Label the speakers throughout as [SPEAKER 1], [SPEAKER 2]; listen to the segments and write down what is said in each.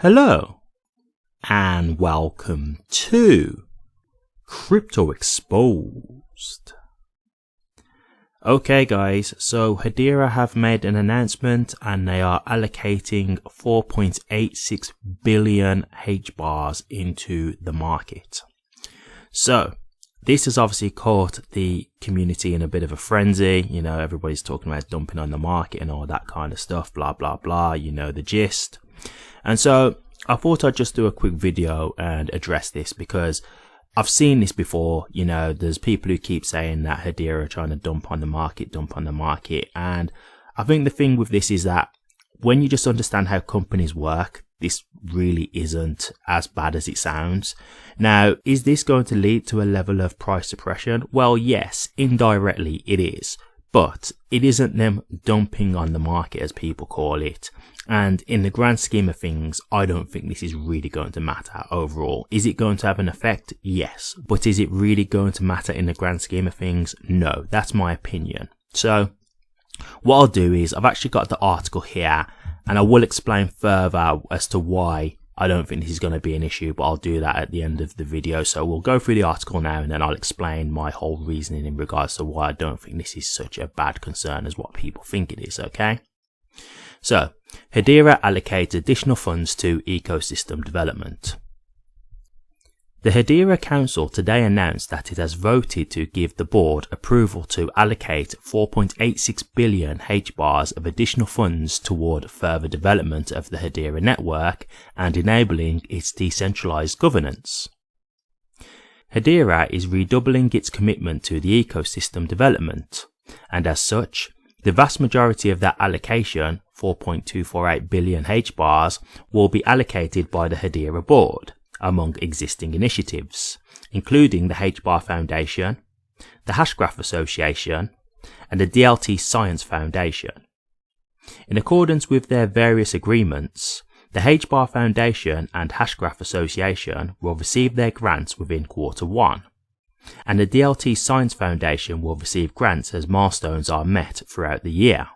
[SPEAKER 1] Hello and welcome to Crypto Exposed. Okay guys, so Hedera have made an announcement and they are allocating 4.86 billion HBARs into the market. So this has obviously caught the community in a bit of a frenzy. You know, everybody's talking about dumping on the market and all that kind of stuff, blah blah blah, you know the gist. And so I thought I'd just do a quick video and address this because I've seen this before. You know, there's people who keep saying that Hedera are trying to dump on the market. And I think the thing with this is that when you just understand how companies work, this really isn't as bad as it sounds. Now, is this going to lead to a level of price suppression? Well, yes, indirectly it is. But it isn't them dumping on the market as people call it. And in the grand scheme of things, I don't think this is really going to matter overall. Is it going to have an effect? Yes. But is it really going to matter in the grand scheme of things? No. That's my opinion. So what I'll do is I've actually got the article here and I will explain further as to why I don't think this is going to be an issue, but I'll do that at the end of the video. So we'll go through the article now and then I'll explain my whole reasoning in regards to why I don't think this is such a bad concern as what people think it is, okay? So, Hedera allocates additional funds to ecosystem development. The Hedera Council today announced that it has voted to give the board approval to allocate 4.86 billion HBARs of additional funds toward further development of the Hedera network and enabling its decentralized governance. Hedera is redoubling its commitment to the ecosystem development, and as such, the vast majority of that allocation, 4.248 billion HBARs, will be allocated by the Hedera board among existing initiatives, including the HBAR Foundation, the Hashgraph Association, and the DLT Science Foundation. In accordance with their various agreements, the HBAR Foundation and Hashgraph Association will receive their grants within Q1, and the DLT Science Foundation will receive grants as milestones are met throughout the year.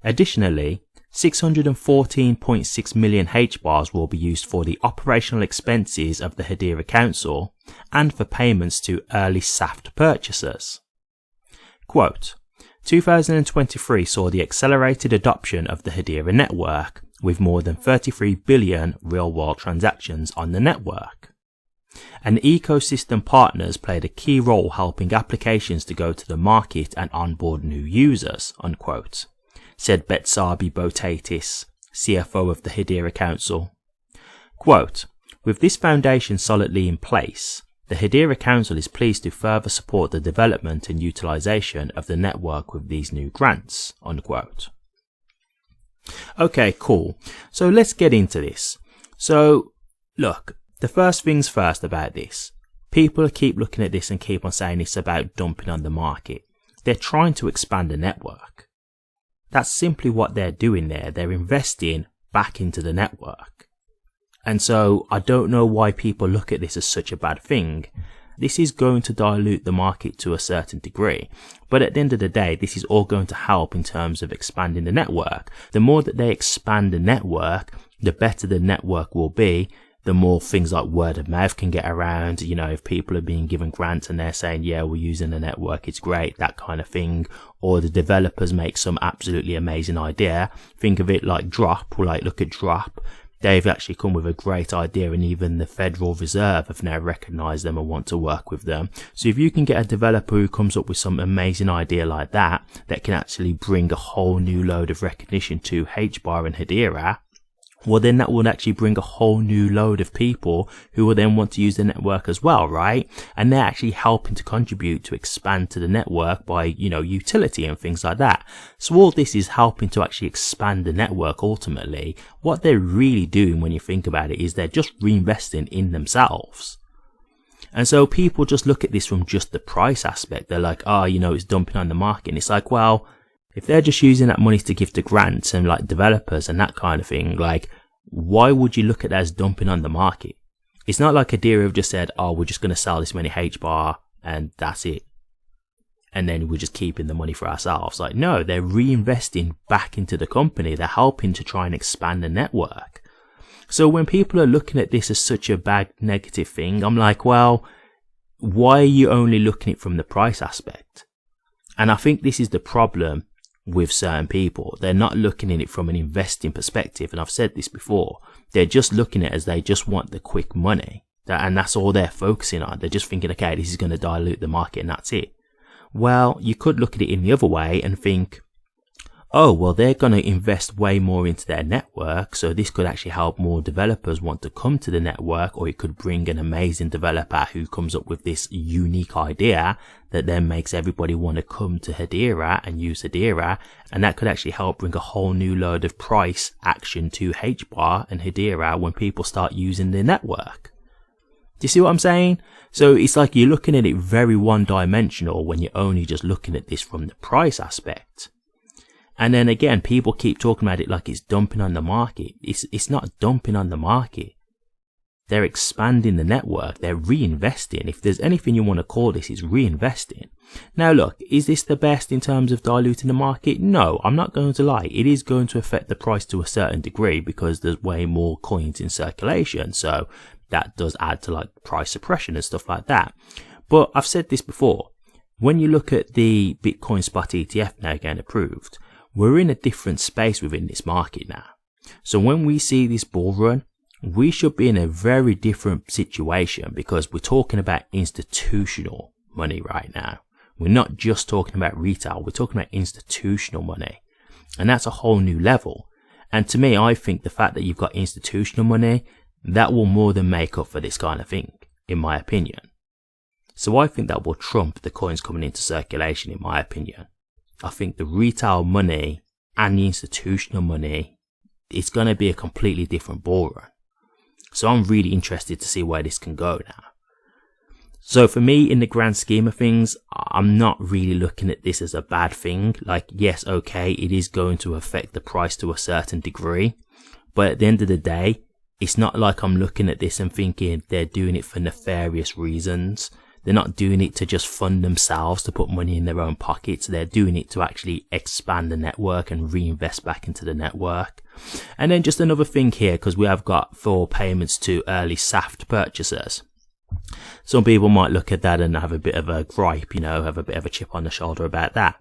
[SPEAKER 1] Additionally, 614.6 million HBARs will be used for the operational expenses of the Hedera Council and for payments to early SAFT purchasers. Quote, 2023 saw the accelerated adoption of the Hedera network, with more than 33 billion real-world transactions on the network. And ecosystem partners played a key role helping applications to go to the market and onboard new users, unquote, said Betsabi Botatis, CFO of the Hedera Council. Quote, with this foundation solidly in place, the Hedera Council is pleased to further support the development and utilization of the network with these new grants, unquote. Okay, cool. So let's get into this. So, look, the first things first about this. People keep looking at this and keep on saying it's about dumping on the market. They're trying to expand the network. That's simply what they're doing there. They're investing back into the network. And so I don't know why people look at this as such a bad thing. This is going to dilute the market to a certain degree. But at the end of the day, this is all going to help in terms of expanding the network. The more that they expand the network, the better the network will be. The more things like word of mouth can get around, you know, if people are being given grants and they're saying, yeah, we're using the network, it's great, that kind of thing. Or the developers make some absolutely amazing idea. Think of it like Drop, or like look at Drop. They've actually come with a great idea and even the Federal Reserve have now recognized them and want to work with them. So if you can get a developer who comes up with some amazing idea like that, that can actually bring a whole new load of recognition to HBAR and Hedera, well then that will actually bring a whole new load of people who will then want to use the network as well, right? And they're actually helping to contribute to expand to the network by, you know, utility and things like that. So all this is helping to actually expand the network ultimately. What they're really doing when you think about it is they're just reinvesting in themselves. And so people just look at this from just the price aspect. They're like, oh, you know, it's dumping on the market. And it's like, well, if they're just using that money to give to grants and like developers and that kind of thing, like, why would you look at that as dumping on the market? It's not like Hedera have just said, oh, we're just going to sell this many HBAR and that's it. And then we're just keeping the money for ourselves. Like, no, they're reinvesting back into the company. They're helping to try and expand the network. So when people are looking at this as such a bad negative thing, I'm like, well, why are you only looking at it from the price aspect? And I think this is the problem with certain people. They're not looking at it from an investing perspective. And I've said this before. They're just looking at it as they just want the quick money. And that's all they're focusing on. They're just thinking, okay, this is going to dilute the market and that's it. Well, you could look at it in the other way and think, oh, well, they're going to invest way more into their network. So this could actually help more developers want to come to the network, or it could bring an amazing developer who comes up with this unique idea that then makes everybody want to come to Hedera and use Hedera. And that could actually help bring a whole new load of price action to HBAR and Hedera when people start using the network. Do you see what I'm saying? So it's like you're looking at it very one-dimensional when you're only just looking at this from the price aspect. And then again, people keep talking about it like it's dumping on the market. It's not dumping on the market. They're expanding the network. They're reinvesting. If there's anything you want to call this, it's reinvesting. Now look, is this the best in terms of diluting the market? No, I'm not going to lie. It is going to affect the price to a certain degree because there's way more coins in circulation. So that does add to like price suppression and stuff like that. But I've said this before. When you look at the Bitcoin spot ETF now getting approved, we're in a different space within this market now. So when we see this bull run, we should be in a very different situation because we're talking about institutional money right now. We're not just talking about retail, we're talking about institutional money. And that's a whole new level. And to me, I think the fact that you've got institutional money, that will more than make up for this kind of thing, in my opinion. So I think that will trump the coins coming into circulation, in my opinion. I think the retail money and the institutional money, it's going to be a completely different ball run. So I'm really interested to see where this can go now. So for me, in the grand scheme of things, I'm not really looking at this as a bad thing. Like, yes, okay, it is going to affect the price to a certain degree. But at the end of the day, it's not like I'm looking at this and thinking they're doing it for nefarious reasons. They're not doing it to just fund themselves, to put money in their own pockets. They're doing it to actually expand the network and reinvest back into the network. And then just another thing here, because we have got 4 payments to early SAFT purchasers. Some people might look at that and have a bit of a gripe, have a bit of a chip on the shoulder about that.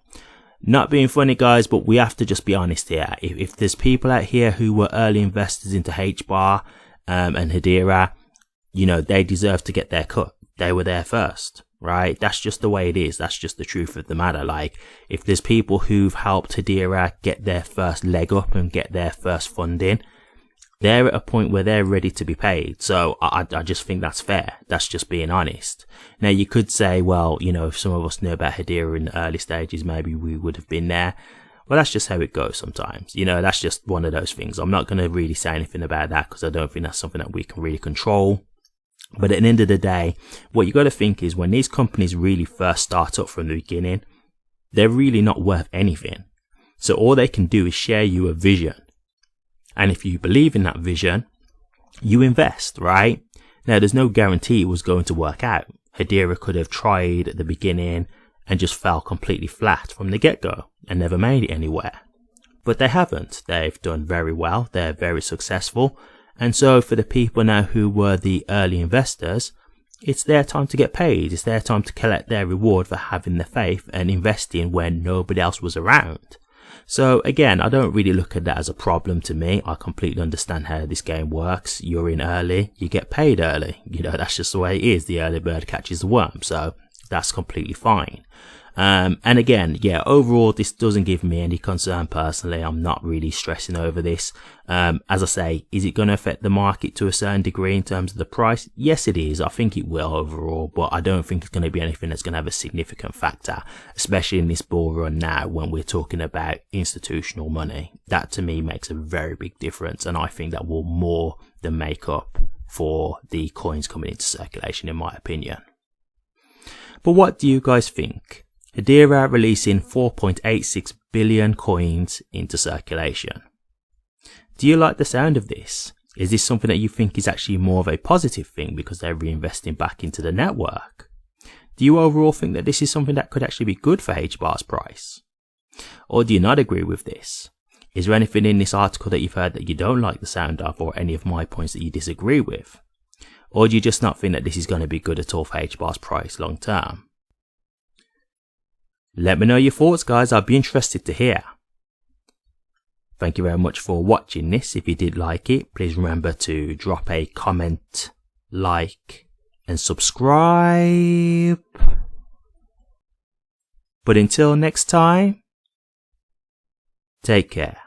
[SPEAKER 1] Not being funny, guys, but we have to just be honest here. If there's people out here who were early investors into HBAR and Hedera, they deserve to get their cut. They were there first, right? That's just the way it is. That's just the truth of the matter. Like, if there's people who've helped Hedera get their first leg up and get their first funding, they're at a point where they're ready to be paid. So I just think that's fair. That's just being honest. Now, you could say, well, if some of us knew about Hedera in the early stages, maybe we would have been there. Well, that's just how it goes sometimes. That's just one of those things. I'm not going to really say anything about that because I don't think that's something that we can really control. But at the end of the day, what you got to think is when these companies really first start up from the beginning, they're really not worth anything. So all they can do is share you a vision. And if you believe in that vision, you invest, right? Now, there's no guarantee it was going to work out. Hedera could have tried at the beginning and just fell completely flat from the get-go and never made it anywhere. But they haven't. They've done very well. They're very successful. And so for the people now who were the early investors, it's their time to get paid. It's their time to collect their reward for having the faith and investing when nobody else was around. So again, I don't really look at that as a problem to me. I completely understand how this game works. You're in early, you get paid early. That's just the way it is. The early bird catches the worm. So that's completely fine. And again, overall, this doesn't give me any concern personally. I'm not really stressing over this. As I say, is it going to affect the market to a certain degree in terms of the price? Yes, it is. I think it will overall, but I don't think it's going to be anything that's going to have a significant factor, especially in this bull run now when we're talking about institutional money. That to me makes a very big difference, and I think that will more than make up for the coins coming into circulation, in my opinion. But what do you guys think? Hedera releasing 4.86 billion coins into circulation. Do you like the sound of this? Is this something that you think is actually more of a positive thing because they're reinvesting back into the network? Do you overall think that this is something that could actually be good for HBAR's price? Or do you not agree with this? Is there anything in this article that you've heard that you don't like the sound of, or any of my points that you disagree with? Or do you just not think that this is going to be good at all for HBAR's price long term? Let me know your thoughts, guys. I'd be interested to hear. Thank you very much for watching this. If you did like it, please remember to drop a comment, like, and subscribe. But until next time, take care.